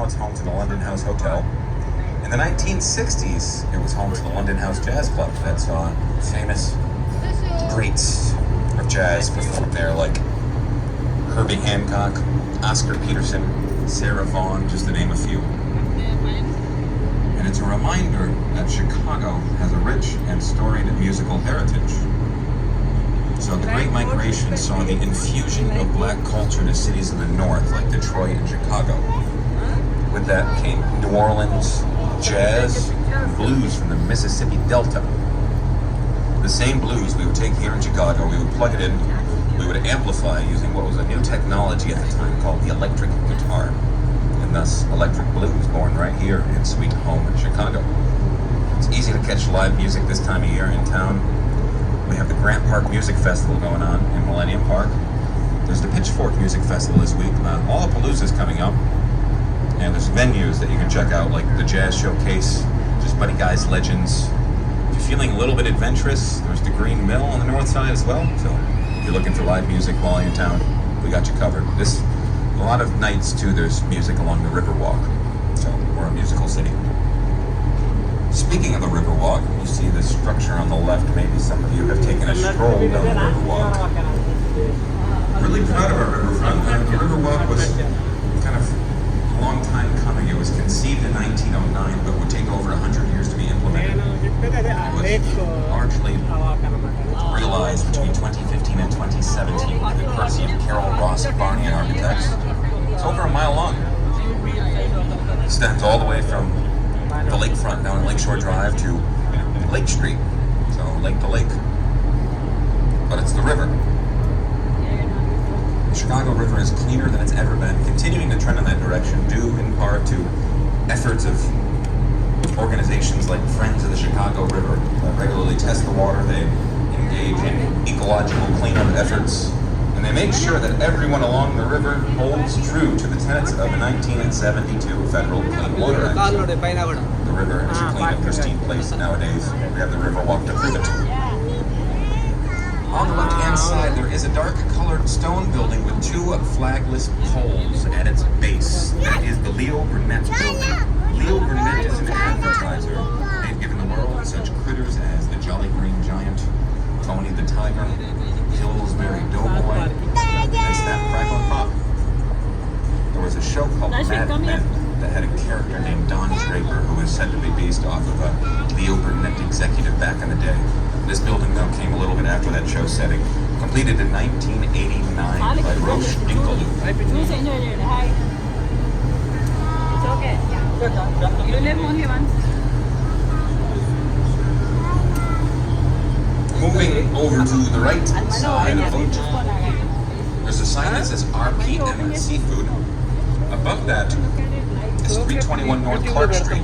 now it's home to the London House Hotel. In the 1960s, it was home to the London House Jazz Club that saw famous greats of jazz perform there, like Herbie Hancock, Oscar Peterson, Sarah Vaughan, just to name a few. And it's a reminder that Chicago has a rich and storied musical heritage. So the Great Migration saw the infusion of black culture to cities in the north like Detroit and Chicago. With that came New Orleans, jazz, and blues from the Mississippi Delta. The same blues we would take here in Chicago, we would plug it in, we would amplify using what was a new technology at the time called the electric guitar. And thus, electric blues born right here in sweet home in Chicago. It's easy to catch live music this time of year in town. We have the Grant Park Music Festival going on in Millennium Park. There's the Pitchfork Music Festival this week. Lollapalooza is coming up. And there's venues that you can check out, like the Jazz Showcase, just Buddy Guy's Legends. If you're feeling a little bit adventurous, there's the Green Mill on the north side as well. So if you're looking for live music while you're in town, we got you covered. A lot of nights, too, there's music along the Riverwalk. So we're a musical city. Speaking of the Riverwalk, you see this structure on the left. Maybe some of you have taken a stroll down the Riverwalk. Really proud of our riverfront. The Riverwalk was kind of a long time coming. It was conceived in 1909, but would take over 100 years to be implemented. It was largely realized between 2015 and 2017 by the courtesy of Carol Ross Barney and Architects. It's over a mile long. It extends all the way from the lakefront down Lakeshore Drive to Lake Street, so lake to lake, but it's the river. The Chicago River is cleaner than it's ever been, continuing to trend in that direction due in part to efforts of organizations like Friends of the Chicago River that regularly test the water. They engage in ecological cleanup efforts, and they make sure that everyone along the river holds true to the tenets of the 1972 Federal Clean Water Act. The river is a clean and pristine place nowadays. We have the Riverwalk to prove it. On the left-hand side, there is a dark-colored stone building with two flagless poles at its base. That is the Leo Burnett building. Leo Burnett is an advertiser. They've given the world such critters as the Jolly Green Giant, Tony the Tiger, Pillsbury Doughboy, and Snap, Crackle, and Pop. There was a show called Mad Men that had a character named Don Draper who is said to be based off of a Leo Burnett executive back in the day. This building, though, came a little bit after that show setting. Completed in 1989 by Roche Dinkeloo. It's okay. You live only once. Moving over to the right side of it, there's a sign that says RPM Seafood. Above that is 321 North Clark Street.